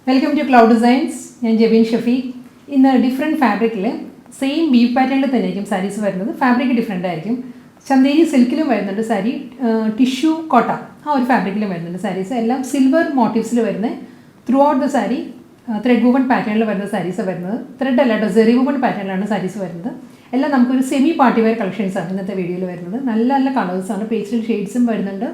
Welcome to cloud designs. ഞാൻ ജെബിൻ ഷഫീഖ്. ഇന്ന് different ഫാബ്രിക്കിൽ സെയിം വീവ് പാറ്റേണിൽ തന്നെയായിരിക്കും സാരീസ് വരുന്നത്. ഫാബ്രിക് ഡിഫറെൻ്റ് ആയിരിക്കും. ചന്തേരി സിൽക്കിലും വരുന്നുണ്ട് സാരി, ടിഷ്യൂ കോട്ട ആ ഒരു ഫാബ്രിക്കിലും വരുന്നുണ്ട് സാരീസ്. എല്ലാം സിൽവർ മോട്ടീവ്സിൽ വരുന്ന through out the sari thread woven പാറ്റേണിൽ വരുന്ന സാരീസ് വരുന്നത്. ത്രെഡ് അല്ല കേട്ടോ, സെറി വുവൺ പാറ്റേണിലാണ് സാരീസ് വരുന്നത്. എല്ലാം നമുക്കൊരു സെമി പാർട്ടി വെയർ കളക്ഷൻസാണ് ഇന്നത്തെ വീഡിയോയിൽ വരുന്നത്. നല്ല നല്ല കളേഴ്സാണ്, പേസ്റ്റൽ ഷെയ്ഡ്സും വരുന്നുണ്ട്.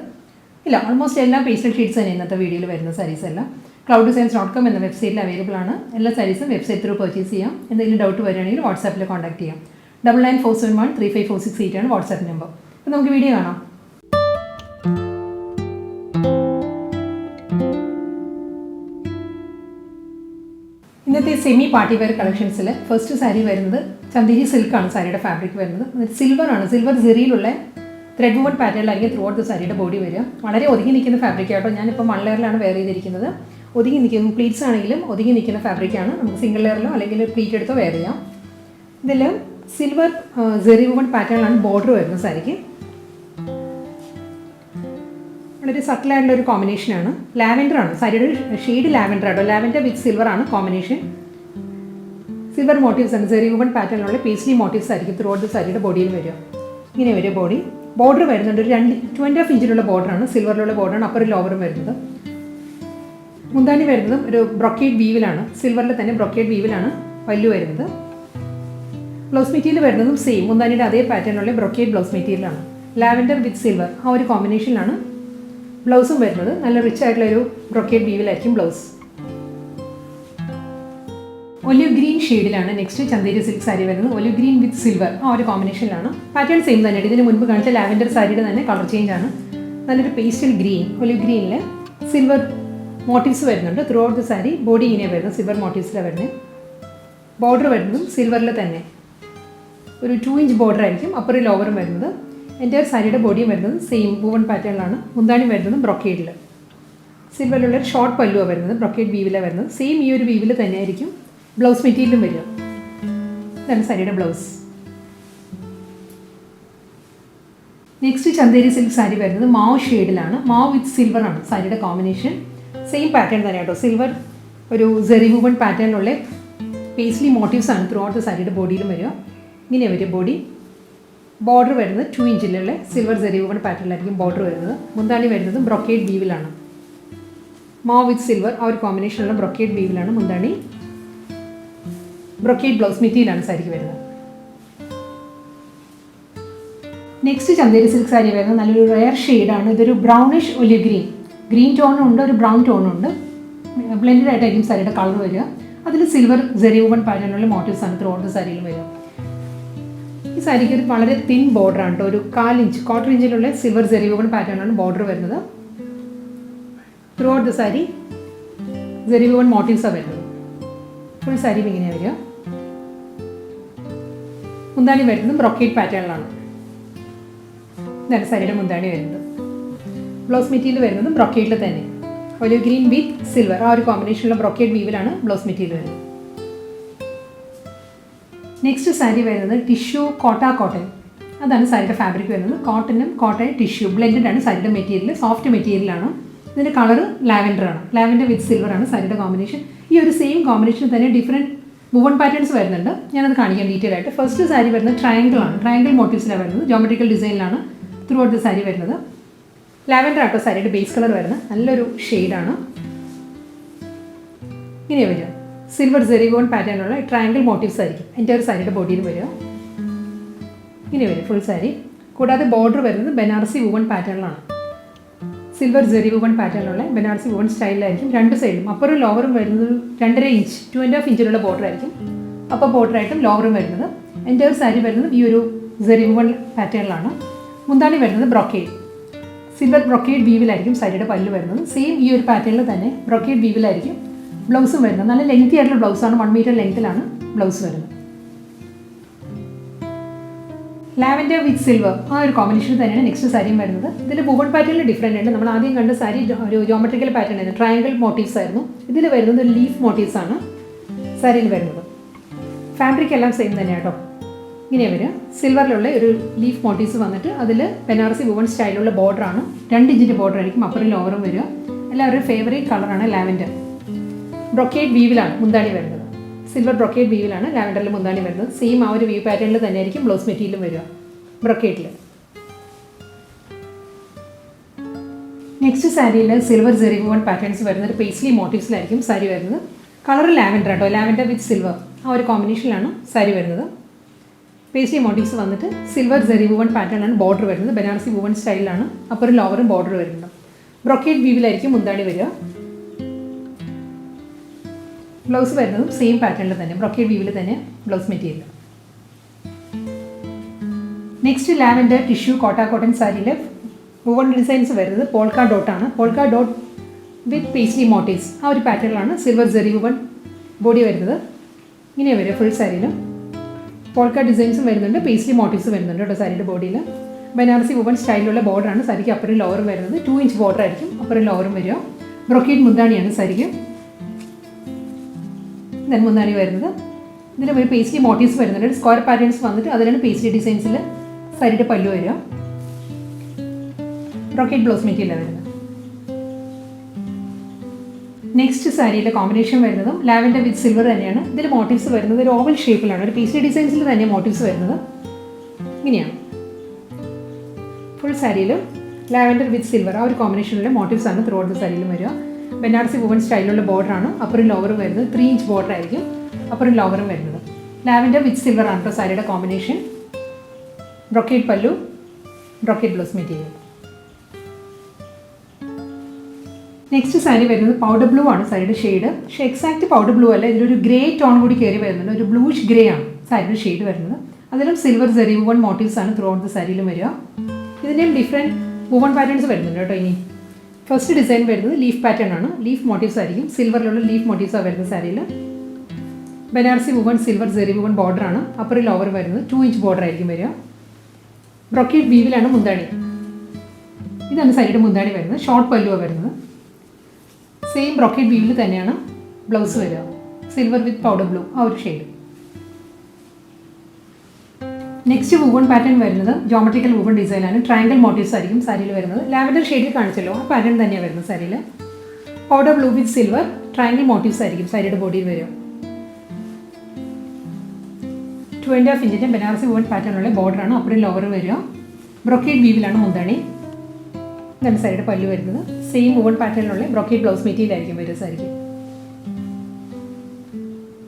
ഇല്ല, ഓൾമോസ്റ്റ് എല്ലാ പേസ്റ്റൽ ഷെയ്ഡ്സ് തന്നെ ഇന്നത്തെ വീഡിയോയിൽ വരുന്ന സാരീസ് എല്ലാം clouddesigns.com എന്ന വെബ്സൈറ്റിൽ അവൈലബിൾ ആണ്. എല്ലാ സാരീസും വെബ്സൈറ്റ് ത്രൂ പർച്ചേസ് ചെയ്യാം. എന്തെങ്കിലും ഡൗട്ട് വരികയാണെങ്കിൽ വാട്സാപ്പിൽ കോൺടാക്ട് ചെയ്യാം. 9947135468 ആണ് വാട്സാപ്പ് നമ്പർ. അപ്പോൾ നമുക്ക് വീഡിയോ കാണാം. ഇന്നത്തെ സെമി പാർട്ടി വെയർ കളക്ഷൻസിൽ ഫസ്റ്റ് സാരി വരുന്നത് ചന്തേരി സിൽക്കാണ്. സാരിയുടെ ഫാബ്രിക് വരുന്നത് സിൽവർ ആണ്. സിൽവർ സെറിയിലുള്ള ത്രെഡ് വുവൺ പാറ്റേണിലായിരിക്കും ത്രൂ ഔട്ട് ദ സാരിയുടെ ബോഡി വരിക. വളരെ ഒതുങ്ങി നിൽക്കുന്ന ഫാബ്രിക് ആട്ടോ. ഞാനിപ്പോൾ 1 ലെയറിലാണ് വെയർ ചെയ്തിരിക്കുന്നത്. ഒതുങ്ങി നിൽക്കുന്ന പ്ലീറ്റ്സ് ആണെങ്കിലും ഒതുങ്ങി നിൽക്കുന്ന ഫാബ്രിക്കാണ്. നമുക്ക് സിംഗിൾ ലെയറിലോ അല്ലെങ്കിൽ പ്ലീറ്റ് എടുത്തോ വെയർ ചെയ്യാം. ഇതിൽ സിൽവർ സെറി വുവൺ പാറ്റേണിലാണ് ബോർഡർ വരുന്നത് സാരിക്ക്. വളരെ സട്ടിലായിട്ടുള്ള ഒരു കോമ്പിനേഷനാണ്. ലാവൻഡർ ആണ് സാരിയുടെ ഷെയ്ഡ്, ലാവൻഡർ ആട്ടോ. ലാവൻഡർ വിത്ത് സിൽവർ ആണ് കോമ്പിനേഷൻ. സിൽവർ മോട്ടീവ്സ് ആണ്. സെറി വുവൺ പാറ്റേണിലുള്ള പേസ്ലി മോട്ടീവ്സ് ആയിരിക്കും ത്രൂ ഔട്ട് ദ സാരിയുടെ ബോഡിയിൽ വരിക. ഇങ്ങനെ വരിക ബോഡി. ബോർഡർ വരുന്നുണ്ട് ഒരു 2.5 ഇഞ്ചിലുള്ള ബോർഡറാണ്. സിൽവറിലുള്ള ബോർഡറാണ്. അപ്പറും ലോവറും വരുന്നത്. മുന്താണി വരുന്നതും ഒരു ബ്രൊക്കേഡ് വീവിലാണ്. സിൽവറിൽ തന്നെ ബ്രൊക്കേഡ് വീവിലാണ് പല്ലു വരുന്നത്. ബ്ലൗസ് മെറ്റീരിയൽ വരുന്നതും സെയിം മുന്താണിയുടെ അതേ പാറ്റേണിലുള്ള ബ്രൊക്കേഡ് ബ്ലൗസ് മെറ്റീരിയലാണ്. ലാവൻഡർ വിത്ത് സിൽവർ ആ ഒരു കോമ്പിനേഷനിലാണ് ബ്ലൗസും വരുന്നത്. നല്ല റിച്ച് ആയിട്ടുള്ള ഒരു ബ്രൊക്കേഡ് വീവിലായിരിക്കും ബ്ലൗസ്. ഒലിവ് ഗ്രീൻ ഷെയ്ഡിലാണ് നെക്സ്റ്റ് ചന്തേരി സിൽക്ക് സാരി വരുന്നത്. ഒലിവ് ഗ്രീൻ വിത്ത് സിൽവർ ആ ഒരു കോമ്പിനേഷനിലാണ്. പാറ്റേൺ സെയിം തന്നെയാണ്. ഇതിന് മുൻപ് കാണിച്ച ലാവൻഡർ സാരിയുടെ തന്നെ കളർ ചേഞ്ച് ആണ്. നല്ലൊരു പേസ്റ്റൽ ഗ്രീൻ, ഒലിവ് ഗ്രീനിൽ സിൽവർ മോട്ടീവ്സ് വരുന്നുണ്ട് throughout the sari. Body ഇങ്ങനെ വരുന്നത് സിൽവർ മോട്ടീവ്സിലാണ് വരുന്നത്. ബോർഡർ വരുന്നതും സിൽവറിൽ തന്നെ ഒരു 2 ഇഞ്ച് ബോർഡർ ആയിരിക്കും. അപ്പറും ലോവറും വരുന്നത്. എൻ്റെ സാരിയുടെ ബോഡിയും വരുന്നത് സെയിം വുവൺ പാറ്റേണിലാണ്. മുന്താണി വരുന്നതും ബ്രൊക്കേഡിൽ സിൽവറിലുള്ള ഒരു ഷോർട്ട് പല്ലുവാണ് വരുന്നത്. ബ്രൊക്കേഡ് വീവിലാണ് വരുന്നത്. സെയിം ഈ ഒരു വീവിൽ തന്നെ ആയിരിക്കും ബ്ലൗസ് മെറ്റീരിയലും വരിക. ഇതാണ് സാരിയുടെ blouse. Next Chanderi silk sari വരുന്നത് മാവ് ഷെയ്ഡിലാണ്. മാവ് വിത്ത് സിൽവർ ആണ് സാരിയുടെ കോമ്പിനേഷൻ. സെയിം പാറ്റേൺ തന്നെ കേട്ടോ. സിൽവർ ഒരു സെറി വുവൺ പാറ്റേണിലുള്ള പേസ്ലി മോട്ടീവ്സ് ആണ് ത്രൂ ഔട്ട് ദ സാരിയുടെ ബോഡിയിലും വരിക. ഇങ്ങനെ വരിക ബോഡി. ബോർഡർ വരുന്നത് 2 ഇഞ്ചിലുള്ള സിൽവർ സെറി വുവൺ പാറ്റേണിലായിരിക്കും ബോർഡർ വരുന്നത്. മുന്താണി വരുന്നത് ബ്രൊക്കേഡ് വീവിലാണ്. മാവ് വിത്ത് സിൽവർ ആ ഒരു കോമ്പിനേഷനുള്ള ബ്രൊക്കേഡ് വീവിലാണ് മുന്താണി. ബ്രൊക്കേഡ് ബ്ലൗസ് മെറ്റീരിയലാണ് സാരിക്ക് വരുന്നത്. നെക്സ്റ്റ് ചന്തേരി സിൽക്ക് സാരി വരുന്നത് നല്ലൊരു റെയർ ഷെയ്ഡാണ്. ഇതൊരു ബ്രൗണിഷ് ഒലിവ് ഗ്രീൻ, ഗ്രീൻ ടോണും ഉണ്ട്, ഒരു ബ്രൗൺ ടോണും ഉണ്ട്. ബ്ലെൻഡഡ് ആയിട്ടായിരിക്കും സാരിയുടെ കളർ വരിക. അതിൽ സിൽവർ സെറി വുവൺ പാറ്റേണിലുള്ള മോട്ടീവ്സ് ആണ് ത്രൂ ഔട്ട് ദ സാരിയിൽ വരിക. ഈ സാരിക്ക് ഒരു വളരെ തിൻ ബോർഡറാണ് കേട്ടോ. ഒരു 1/4 ഇഞ്ച്, 1/4 ഇഞ്ചിലുള്ള സിൽവർ സെറി വുവൺ പാറ്റേണിലാണ് ബോർഡർ വരുന്നത്. Throughout the sari zari woven മോട്ടീവ്സാണ് വരുന്നത്. ഫുൾ സാരിയും ഇങ്ങനെയാണ് വരിക. മുന്താണി വരുന്നത് ബ്രൊക്കേഡ് പാറ്റേണിലാണ്. ഇതാണ് സാരിയുടെ മുന്താണി വരുന്നത്. ബ്ലൗസ് മെറ്റീരിയൽ വരുന്നത് ബ്രൊക്കേഡിൽ തന്നെ ഒലിവ് ഗ്രീൻ വിത്ത് സിൽവർ ആ ഒരു കോമ്പിനേഷനുള്ള ബ്രൊക്കേഡ് വീവിലാണ് ബ്ലൗസ് മെറ്റീരിയൽ വരുന്നത്. നെക്സ്റ്റ് സാരി വരുന്നത് ടിഷ്യൂ കോട്ടൺ. അതാണ് സാരിയുടെ ഫാബ്രിക് വരുന്നത്. കോട്ടനും കോട്ടൺ ടിഷ്യൂ ബ്ലെൻഡഡ് ആണ് സാരിയുടെ മെറ്റീരിയൽ. സോഫ്റ്റ് മെറ്റീരിയലാണ്. ഇതിൻ്റെ കളർ ലാവൻഡർ ആണ്. ലാവൻഡർ വിത്ത് സിൽവർ ആണ് സാരിയുടെ കോമ്പിനേഷൻ. ഈ ഒരു സെയിം കോമ്പിനേഷൻ തന്നെ ഡിഫറെൻറ്റ് വുവൺ പാറ്റേൺസ് വരുന്നുണ്ട്. ഞാനത് കാണിക്കാം ഡീറ്റെയിൽ ആയിട്ട്. ഫസ്റ്റ് സാരി വരുന്നത് ട്രയാങ്കിൾ ആണ്. ട്രയാങ്കിൾ മോട്ടീവ്സിലാണ് വരുന്നത്. ജോമെട്രിക്കൽ ഡിസൈനിലാണ് ത്രൂ ഔട്ട് ദ സാരി വരുന്നത്. ലാവൻഡർ ആട്ടോ സാരിയുടെ ബേസ് കളർ വരുന്നത്. നല്ലൊരു ഷെയ്ഡാണ്. ഇങ്ങനെ വരിക silver zari woven പാറ്റേണിലുള്ള triangle motifs ആയിരിക്കും എൻ്റെ ഒരു സാരിയുടെ ബോഡിയിൽ വരിക. ഇങ്ങനെ വരും ഫുൾ സാരി. കൂടാതെ ബോർഡർ വരുന്നത് ബനാറസി വുവൺ പാറ്റേണിലാണ്. സിൽവർ സെറി വുവൺ പാറ്റേണിലുള്ള ബനാറസി വുവൺ സ്റ്റൈലിലായിരിക്കും. 2 സൈഡിലും അപ്പറും ലോവറും വരുന്നത് 2.5 ഇഞ്ച്, 2.5 ഇഞ്ചിലുള്ള ബോർഡർ ആയിരിക്കും. അപ്പോൾ ബോർഡറായിട്ടും ലോവറും വരുന്നത്. എൻ്റെ ഒരു സാരി വരുന്നത് ഈ ഒരു സെറി വുവൺ പാറ്റേണിലാണ്. മുന്താണി വരുന്നത് ബ്രൊക്കേഡ്, സിൽവർ ബ്രൊക്കേഡ് വീവിലായിരിക്കും സാരിയുടെ പല്ല് വരുന്നത്. സെയിം ഈ ഒരു പാറ്റേണിൽ തന്നെ ബ്രൊക്കേഡ് വീവിലായിരിക്കും ബ്ലൗസും വരുന്നത്. നല്ല ലെങ്തി ആയിട്ടുള്ള ബ്ലൗസാണ്. 1 മീറ്റർ ലെങ്ത്തിലാണ് ബ്ലൗസ് വരുന്നത്. ലാവൻഡർ വിത്ത് സിൽവർ ആ ഒരു കോമ്പിനേഷൻ തന്നെയാണ് നെക്സ്റ്റ് സാരിയും വരുന്നത്. ഇതിൽ വുവൺ പാറ്റേണിൽ ഡിഫറെൻ്റ് ഉണ്ട്. നമ്മൾ ആദ്യം കണ്ട സാരി ഒരു ജോമെട്രിക്കൽ പാറ്റേൺ ആയിരുന്നു. ട്രയാങ്കിൾ മോട്ടീവ്സ് ആയിരുന്നു. ഇതിൽ വരുന്നത് ലീഫ് മോട്ടീവ്സ് ആണ് സാരിയിൽ വരുന്നത്. ഫാബ്രിക് എല്ലാം സെയിം തന്നെയാണ് കേട്ടോ. ഇങ്ങനെ വരിക സിൽവറിലുള്ള ഒരു ലീഫ് മോട്ടീവ്സ് വന്നിട്ട് അതിൽ ബനാറസി വുവൺ സ്റ്റൈലുള്ള ബോർഡറാണ്. 2 ഇഞ്ചിൻ്റെ ബോർഡർ ആയിരിക്കും അപ്പറും ലോവറും വരിക. എല്ലാവരും ഫേവറേറ്റ് കളറാണ് ലാവൻഡർ. ബ്രൊക്കേഡ് വീവിലാണ് മുന്താണി വരുന്നത്. സിൽവർ ബ്രൊക്കേഡ് വീവിലാണ് ലാവൻഡറിൽ മുന്താണി വരുന്നത്. സെയിം ആ ഒരു വീവ് പാറ്റേണിൽ തന്നെയായിരിക്കും ബ്ലൗസ് മെറ്റീരിയലും വരിക ബ്രൊക്കേഡിൽ. നെക്സ്റ്റ് സാരിയിൽ സിൽവർ ജെറി വുവൺ പാറ്റേൺസ് വരുന്നത് പേസ്ലി മോട്ടീവ്സിലായിരിക്കും സാരി വരുന്നത്. കളർ ലാവൻഡർ കേട്ടോ, ലാവൻഡർ വിത്ത് സിൽവർ ആ ഒരു കോമ്പിനേഷനിലാണ് സാരി വരുന്നത്. പേസ്ലി മോട്ടീവ്സ് വന്നിട്ട് സിൽവർ ജെറി വുവൺ പാറ്റേണിലാണ് ബോർഡർ വരുന്നത്. ബനാറസി വുവൺ സ്റ്റൈലിലാണ് അപ്പറും ലോവറും ബോർഡർ വരുന്നത്. ബ്രൊക്കേഡ് വീവിലായിരിക്കും മുന്താണി വരിക. ബ്ലൗസ് വരുന്നതും സെയിം പാറ്റേണിൽ തന്നെ ബ്രൊക്കേഡ് വീവിൽ തന്നെ blouse material. Next lavender tissue cotton സാരിയിൽ വുവൺ ഡിസൈൻസ് വരുന്നത് പോൾക്ക ഡോട്ടാണ്. Polka dot with paisley motifs ആ ഒരു പാറ്റേണിലാണ് സിൽവർ ജെറി വുവൺ ബോഡി വരുന്നത്. ഇങ്ങനെയാണ് വരിക ഫുൾ സാരിയിലും. പോൾക്ക ഡിസൈൻസും വരുന്നുണ്ട്, പേസ്ലി മോട്ടീവ്സ് വരുന്നുണ്ട് കേട്ടോ സാരിയുടെ ബോഡിയിൽ. ബനാറസി വുവൺ സ്റ്റൈലിലുള്ള ബോർഡറാണ് സാരിക്ക് അപ്പറും ലോവറും വരുന്നത്. 2 ഇഞ്ച് ബോർഡർ ആയിരിക്കും അപ്പറും ലോവറും വരിക. ബ്രൊക്കേഡ് മുന്താണിയാണ് സാരിക്ക് മുന്താണി വരുന്നത്. ഇതിൽ ഒരു പേസ്ലി മോട്ടീവ്സ് വരുന്നുണ്ട്. സ്ക്വയർ പാറ്റേൺസ് വന്നിട്ട് അതിലാണ് പേസ്ലി ഡിസൈൻസിൽ സാരിയുടെ പല്ലു വരിക. ബ്രൊക്കേഡ് ബ്ലൗസ് മെറ്റീരിയലാണ് വരുന്നത്. നെക്സ്റ്റ് സാരിയിലെ കോമ്പിനേഷൻ വരുന്നതും ലാവൻഡർ വിത്ത് സിൽവർ തന്നെയാണ്. ഇതിൽ മോട്ടീവ്സ് വരുന്നത് ഒരു ഓവൽ ഷേപ്പിലാണ്. ഒരു പേസ്ലി ഡിസൈൻസിൽ തന്നെ മോട്ടീവ്സ് വരുന്നത് ഇങ്ങനെയാണ്. ഫുൾ സാരിയിലും ലാവൻഡർ വിത്ത് സിൽവർ ആ ഒരു കോമ്പിനേഷനിലെ മോട്ടീവ്സ് ആണ് ത്രൂ ഔട്ട് ദ സാരിയിലും വരിക. ബനാറസി വുവൺ സ്റ്റൈലിലുള്ള ബോർഡറാണ്. അപ്പറും ലോവറും വരുന്നത് 3 ഇഞ്ച് ബോർഡർ ആയിരിക്കും അപ്പറും ലോവറും വരുന്നത്. ലാവൻഡർ വിത്ത് സിൽവർ ആണ് കേട്ടോ സാരിയുടെ കോമ്പിനേഷൻ. ബ്രൊക്കേഡ് പല്ലു, brocade blouse material. Next sari വരുന്നത് പൗഡർ ബ്ലൂ ആണ് സാരിയുടെ ഷെയ്ഡ്. പക്ഷേ എക്സാക്റ്റ് പൗഡർ ബ്ലൂ അല്ല, ഇതിലൊരു ഗ്രേ ടോൺ കൂടി കയറി വരുന്നുണ്ട്. ഒരു ബ്ലൂഷ് ഗ്രേ ആണ് സാരിയുടെ ഷെയ്ഡ് വരുന്നത്. അതിലും സിൽവർ ജെറി വുവൺ മോട്ടീവ്സ് ആണ് ത്രൂ ഔട്ട് ദ സാരിയിലും വരിക. ഇതിൻ്റെയും ഡിഫറെൻറ്റ് വുവൺ പാറ്റേൺസ് വരുന്നുണ്ട് കേട്ടോ. ഇനി ഫസ്റ്റ് ഡിസൈൻ വരുന്നത് ലീഫ് പാറ്റേൺ ആണ്. ലീഫ് മോട്ടീവ്സ് ആയിരിക്കും. സിൽവറിലുള്ള ലീഫ് മോട്ടീവ്സാണ് വരുന്നത് സാരിയിൽ. Banarasi woven silver zari woven ബോർഡറാണ്. അപ്പർ ലോവർ വരുന്നത് 2 ഇഞ്ച് ബോർഡർ ആയിരിക്കും വരിക. ബ്രൊക്കേഡ് വീവിലാണ് മുന്താണി. ഇതാണ് സാരിയുടെ മുന്താണി വരുന്നത്. ഷോർട്ട് പല്ലുവാണ് വരുന്നത്. സെയിം ബ്രൊക്കേഡ് വീവിൽ തന്നെയാണ് ബ്ലൗസ് വരിക. സിൽവർ വിത്ത് പൗഡർ ബ്ലൂ ആ ഒരു ഷെയ്ഡ്. നെക്സ്റ്റ് വുവൺ പാറ്റേൺ വരുന്നത് ജോമെട്രിക്കൽ വുവൺ ഡിസൈനാണ്. ട്രയാങ്കിൾ മോട്ടീവ്സ് ആയിരിക്കും സാരിയിൽ വരുന്നത്. ലാവൻഡർ ഷെയ്ഡിൽ കാണിച്ചല്ലോ ആ പാറ്റേൺ തന്നെയാണ് വരുന്നത് സാരിയിൽ. Powder blue with silver triangle motifs ആയിരിക്കും സാരിയുടെ ബോഡിയിൽ വരിക. 2.5 ഇഞ്ചിൻ്റെ ബനാറസി വുവൺ പാറ്റേണുള്ള ബോർഡറാണ് അപ്പറും ലോവറും വരിക. ബ്രൊക്കേഡ് വീവിലാണ് മുന്താണി. ഇതാണ് സാരിയുടെ പല്ലു വരുന്നത്. സെയിം വുവൺ പാറ്റേണിലുള്ള ബ്രൊക്കേഡ് ബ്ലൗസ് മെറ്റീരിയൽ ആയിരിക്കും വരിക സാരിക്ക്.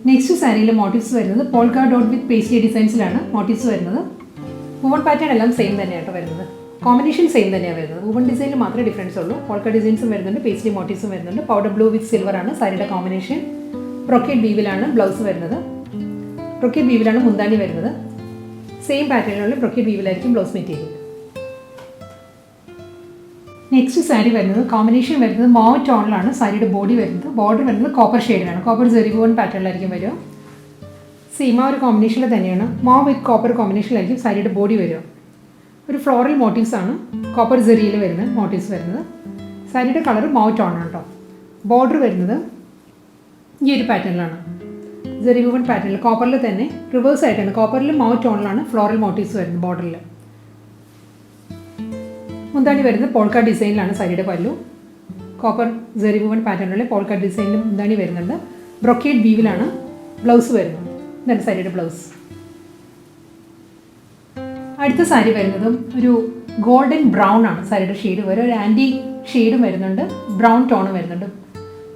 നെക്സ്റ്റ് സാരിയിലെ മോട്ടീവ്സ് വരുന്നത് പോൾക്ക ഡോട്ട് വിത്ത് പേസ്ലി ഡിസൈൻസിലാണ് മോട്ടീവ്സ് വരുന്നത്. വുവൺ പാറ്റേൺ എല്ലാം സെയിം തന്നെയാണ് വരുന്നത്. കോമ്പിനേഷൻ സെയിം തന്നെയാണ് വരുന്നത്. വുവൺ ഡിസൈനിൽ മാത്രമേ ഡിഫറൻസ് ഉള്ളൂ. പോൾക്ക ഡിസൈൻസും വരുന്നുണ്ട്, പേസ്ലി മോട്ടീവ്സും വരുന്നുണ്ട്. പൗഡർ ബ്ലൂ വിത്ത് സിൽവർ ആണ് സാരിയുടെ കോമ്പിനേഷൻ. ബ്രൊക്കേഡ് വീവിലാണ് ബ്ലൗസ് വരുന്നത്. ബ്രൊക്കേഡ് വീവിലാണ് മുന്താണി വരുന്നത്. സെയിം പാറ്റേണിലുള്ള ബ്രൊക്കേഡ് വീവിലായിരിക്കും ബ്ലൗസ് മെറ്റീരിയൽ. നെക്സ്റ്റ് സാരി വരുന്നത് കോമ്പിനേഷൻ വരുന്നത് മോവ് ടോണിലാണ് സാരിയുടെ ബോഡി വരുന്നത്. ബോർഡർ വരുന്നത് കോപ്പർ ഷെയ്ഡിലാണ്. കോപ്പർ ജെറി വുവൺ പാറ്റേണിലായിരിക്കും വരിക. സെയിം ആ ഒരു കോമ്പിനേഷനിൽ തന്നെയാണ് മോവ് വിത്ത് കോപ്പർ കോമ്പിനേഷനിലായിരിക്കും സാരിയുടെ ബോഡി വരിക. ഒരു ഫ്ലോറൽ മോട്ടീവ്സ് ആണ് കോപ്പർ ജെറിയിൽ വരുന്ന മോട്ടീവ്സ് വരുന്നത്. സാരിയുടെ കളർ മോവ് ടോണാണ് കേട്ടോ. ബോർഡർ വരുന്നത് ഈ ഒരു പാറ്റേണിലാണ്. ജെറി വുവൺ പാറ്റേണിൽ കോപ്പറിൽ തന്നെ റിവേഴ്സ് ആയിട്ടാണ്. കോപ്പറിൽ മോവ് ടോണിലാണ് ഫ്ലോറൽ മോട്ടീവ്സ് വരുന്നത് ബോർഡറിൽ. മുന്താണി വരുന്നത് പോൾക്ക ഡിസൈനിലാണ് സാരിയുടെ പല്ലു. കോപ്പർ ജെറി വുവൺ പാറ്റേണിലുള്ള പോൾക്ക ഡിസൈനിൽ മുന്താണി വരുന്നുണ്ട്. ബ്രൊക്കേഡ് വീവിലാണ് ബ്ലൗസ് വരുന്നത്. ഇതാണ് സാരിയുടെ ബ്ലൗസ്. അടുത്ത സാരി വരുന്നതും ഒരു ഗോൾഡൻ ബ്രൗൺ ആണ് സാരിയുടെ ഷെയ്ഡ് വരെ. ഒരു ആൻറ്റി ഷെയ്ഡും വരുന്നുണ്ട്, ബ്രൗൺ ടോണും വരുന്നുണ്ട്.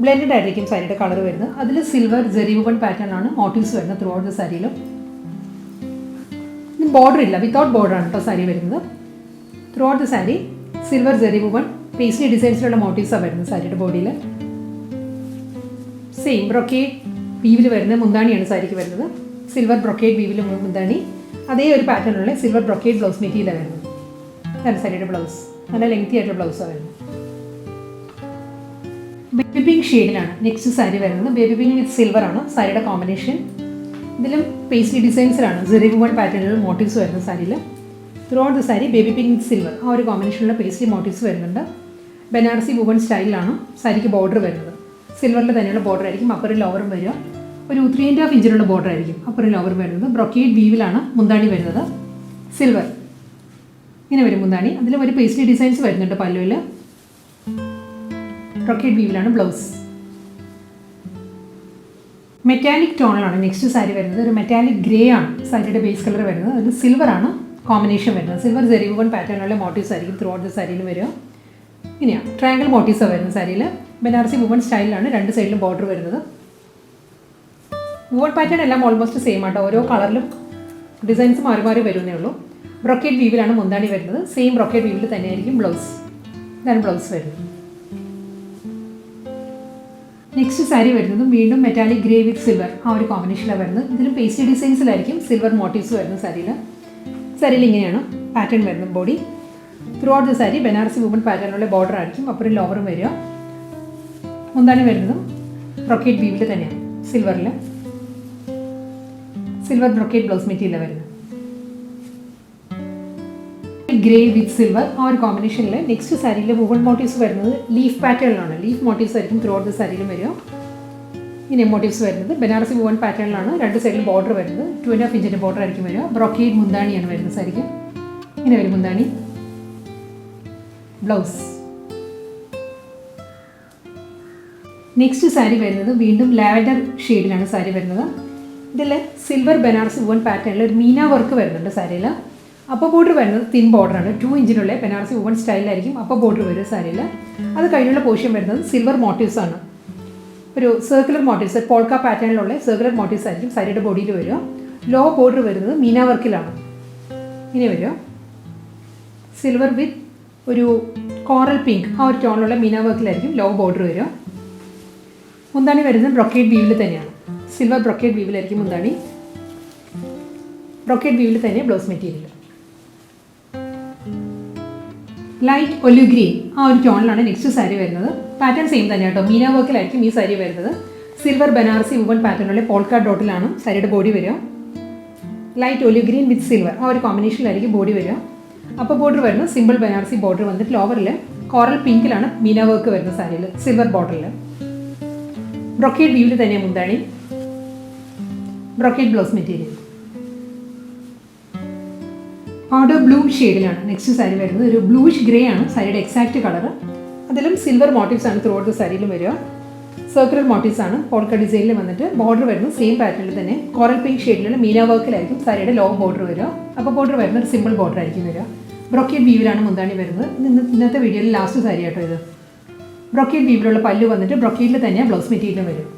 ബ്ലെൻഡഡ് ആയിരിക്കും സാരിയുടെ കളർ വരുന്നത്. അതിൽ സിൽവർ ജെറി വുവൺ പാറ്റേണാണ് മോട്ടീവ്സ് വരുന്നത് ത്രൂ ഔട്ട് ദ സാരിയിലും. ബോർഡർ ഇല്ല, വിത്തൗട്ട് ബോർഡറാണ് കേട്ടോ സാരി വരുന്നത്. Throughout the sari silver zari woven paisley ഡിസൈൻസിലുള്ള മോട്ടീവ്സാണ് വരുന്നത് സാരിയുടെ ബോഡിയിൽ. സെയിം ബ്രൊക്കേഡ് വീവിൽ വരുന്ന മുന്താണിയാണ് സാരിക്ക് വരുന്നത്. സിൽവർ ബ്രൊക്കേഡ് വീവിൽ മുന്താണി. അതേ ഒരു പാറ്റേണിലുള്ള സിൽവർ ബ്രൊക്കേഡ് ബ്ലൗസ് മെറ്റീരിയലാണ് വരുന്നത്. ഇതാണ് സാരിയുടെ ബ്ലൗസ്. നല്ല ലെങ്തി ആയിട്ടുള്ള ബ്ലൗസാണ് വരുന്നത്. ബേബി പിങ്ക് ഷെയ്ഡിലാണ് നെക്സ്റ്റ് സാരി വരുന്നത്. ബേബി പിങ്ക് വിത്ത് സിൽവർ ആണ് സാരിയുടെ കോമ്പിനേഷൻ. ഇതിലും പേസ്ലി ഡിസൈൻസിലാണ് ജെറി വുവൺ പാറ്റേണിൽ മോട്ടീവ്സ് വരുന്നത് സാരിയിൽ. Throughout the sari baby pink with silver ആ ഒരു കോമ്പിനേഷനിലുള്ള പേസ്ലി മോട്ടീവ്സ് വരുന്നുണ്ട്. ബനാറസി വുവൺ സ്റ്റൈലിലാണ് സാരിക്ക് ബോർഡർ വരുന്നത്. സിൽവറിൽ തന്നെയുള്ള ബോർഡർ ആയിരിക്കും അപ്പറും ലോവറും വരിക. ഒരു 3.5 ഇഞ്ചിലുള്ള ബോർഡർ ആയിരിക്കും അപ്പറും ലോവറും വരുന്നത്. ബ്രൊക്കേഡ് വീവിലാണ് മുന്താണി വരുന്നത്. സിൽവർ ഇങ്ങനെ വരും മുന്താണി. അതിൽ ഒരു പേസ്ലി ഡിസൈൻസ് വരുന്നുണ്ട് പല്ലുവിൽ. ബ്രൊക്കേഡ് വീവിലാണ് ബ്ലൗസ്. മെറ്റാലിക് ടോണിലാണ് നെക്സ്റ്റ് സാരി വരുന്നത്. ഒരു മെറ്റാലിക് ഗ്രേ ആണ് സാരിയുടെ ബേസ് കളർ വരുന്നത്. അത് സിൽവറാണ് കോമ്പിനേഷൻ വരുന്നത്. സിൽവർ ജെറി വുവൺ പാറ്റേണിലുള്ള മോട്ടീവ്സ് ആയിരിക്കും ത്രൂ ഔട്ട് ദ സാരിയിൽ വരിക. ഇങ്ങനെയാണ് ട്രയാങ്കിൾ മോട്ടീവ്സാണ് വരുന്നത് സാരിയിൽ. ബനാറസി വുവൺ സ്റ്റൈലിലാണ് രണ്ട് സൈഡിലും ബോർഡർ വരുന്നത്. വുവൺ പാറ്റേൺ എല്ലാം ഓൾമോസ്റ്റ് സെയിം ആട്ടോ. ഓരോ കളറിലും ഡിസൈൻസ് മാറി മാറി വരുന്നേ ഉള്ളൂ. ബ്രൊക്കേറ്റ് വീവിലാണ് മുന്താണി വരുന്നത്. സെയിം ബ്രൊക്കേറ്റ് വീവിൽ തന്നെയായിരിക്കും ബ്ലൗസ്. ഇതാണ് ബ്ലൗസ് വരുന്നത്. നെക്സ്റ്റ് സാരി വരുന്നതും വീണ്ടും മെറ്റാലിക് ഗ്രേ വിത്ത് സിൽവർ ആ ഒരു കോമ്പിനേഷനിലാണ് വരുന്നത്. ഇതിലും പേസ്റ്റി ഡിസൈൻസിലായിരിക്കും സിൽവർ മോട്ടീവ്സ് വരുന്നത് സാരിയിൽ. സാരിയിൽ ഇങ്ങനെയാണ് പാറ്റേൺ വരുന്നത്. Body throughout the sari Banarasi woven പാറ്റേണിലുള്ള ബോർഡർ ആയിരിക്കും. അപ്പുറം ലോവറും വരിക. മുന്താണി വരുന്നതും ബ്രൊക്കേറ്റ് വീവിൽ തന്നെയാണ് സിൽവറിൽ. സിൽവർ ബ്രൊക്കേറ്റ് ബ്ലൗസ് മെറ്റീരിയലാണ് വരുന്നത്. ഗ്രേ വിത്ത് സിൽവർ ആ ഒരു കോമ്പിനേഷനിൽ നെക്സ്റ്റ് സാരിയിൽ വുവൺ മോട്ടീവ്സ് വരുന്നത് ലീഫ് പാറ്റേണിലാണ്. ലീഫ് മോട്ടീവ്സ് ആയിരിക്കും ത്രൂ ഔട്ട് ദ സാരിയിലും വരിക. ഇങ്ങനെ മോട്ടീവ്സ് വരുന്നത് ബനാറസി വുവൺ പാറ്റേണിലാണ്. രണ്ട് സൈഡിൽ ബോർഡർ വരുന്നത്. 2.5 ഇഞ്ചിൻ്റെ ബോർഡർ ആയിരിക്കും വരിക. ബ്രൊക്കേറ്റ് മുന്താണിയാണ് വരുന്നത് സാരിക്ക്. ഇങ്ങനെ വരും മുന്താണി. ബ്ലൗസ്. നെക്സ്റ്റ് സാരി വരുന്നത് വീണ്ടും ലാവൻഡർ ഷെയ്ഡിലാണ് സാരി വരുന്നത്. ഇതിൽ സിൽവർ ബനാറസി വുവൺ പാറ്റേണിൽ ഒരു മീന വർക്ക് വരുന്നുണ്ട് സാരിയിൽ. അപ്പർ ബോർഡർ വരുന്നത് തിൻ ബോർഡറാണ്. 2 ഇഞ്ചിനുള്ള ബനാറസി വുവൺ സ്റ്റൈലിലായിരിക്കും അപ്പർ ബോർഡർ വരിക സാരിയിൽ. അത് കഴിഞ്ഞുള്ള പോർഷൻ വരുന്നത് സിൽവർ മോട്ടീവ്സ് ആണ്. ഒരു സർക്കുലർ മോട്ടീവ്സ്, പോൾക്ക പാറ്റേണിലുള്ള സർക്കുലർ മോട്ടീവ്സ് ആയിരിക്കും സാരിയുടെ ബോഡിയിൽ വരിക. ലോ ബോർഡർ വരുന്നത് മീന വർക്കിലാണ്. ഇങ്ങനെ വരിക. സിൽവർ വിത്ത് ഒരു കോറൽ പിങ്ക് ആ ഒരു ടോണിലുള്ള മീന വർക്കിലായിരിക്കും ലോ ബോർഡർ വരിക. മുന്താണി വരുന്നത് ബ്രൊക്കേറ്റ് വീവിൽ തന്നെയാണ്. സിൽവർ ബ്രൊക്കേറ്റ് വീവിലായിരിക്കും മുന്താണി. ബ്രൊക്കേറ്റ് വീവിൽ തന്നെ blouse material. Light olive green ആ ഒരു ടോണിലാണ് നെക്സ്റ്റ് സാരി വരുന്നത്. പാറ്റേൺ സെയിം തന്നെ കേട്ടോ. മീന വർക്കിലായിരിക്കും ഈ സാരി വരുന്നത്. സിൽവർ ബനാറസി വുവൺ പാറ്റേണിലുള്ള പോൾക്ക ഡോട്ടിലാണ് സാരിയുടെ ബോഡി വരിക. ലൈറ്റ് ഒലിവ് ഗ്രീൻ വിത്ത് സിൽവർ ആ ഒരു കോമ്പിനേഷനിലായിരിക്കും ബോഡി വരിക. അപ്പോൾ ബോർഡർ വരുന്നത് സിമ്പിൾ ബനാറസി ബോർഡർ വന്നിട്ട് ലോവറിൽ കോറൽ പിങ്കിലാണ് മീന വർക്ക് വരുന്നത് സാരിയിൽ സിൽവർ ബോർഡറിൽ. ബ്രൊക്കേറ്റ് വീവിൽ തന്നെയാണ് മുന്താണി. Brocade blouse material. Powder blue ഷെയ്ഡിലാണ് നെക്സ്റ്റ് സാരി വരുന്നത്. ഒരു ബ്ലൂയിഷ് ഗ്രേ ആണ് സാരിയുടെ എക്സാക്റ്റ് കളർ. അതിലും സിൽവർ മോട്ടീവ്സ് ആണ് ത്രൂ ഔട്ട് ദ സാരിയിലും വരിക. സർക്കുലർ മോട്ടീവ്സ് ആണ്. പോൾക്ക ഡിസൈനിൽ വന്നിട്ട് ബോർഡർ വരുന്നത് സെയിം പാറ്റേണിൽ തന്നെ കോറൽ പിങ്ക് ഷെയ്ഡിലുള്ള മീന വർക്കിലായിരിക്കും സാരിയുടെ ലോ ബോർഡർ വരിക. അപ്പോൾ ബോർഡർ വരുന്നത് സിമ്പിൾ ബോർഡർ ആയിരിക്കും വരിക. ബ്രൊക്കേറ്റ് വീവിലാണ് മുന്താണി വരുന്നത്. ഇന്നത്തെ വീഡിയോയിൽ ലാസ്റ്റ് സാരി ആട്ടോ ഇത്. ബ്രൊക്കേറ്റ് വീവിലുള്ള പല്ല് വന്നിട്ട് ബ്രൊക്കേറ്റിൽ തന്നെ ബ്ലൗസ് മെറ്റീരിയലും വരും.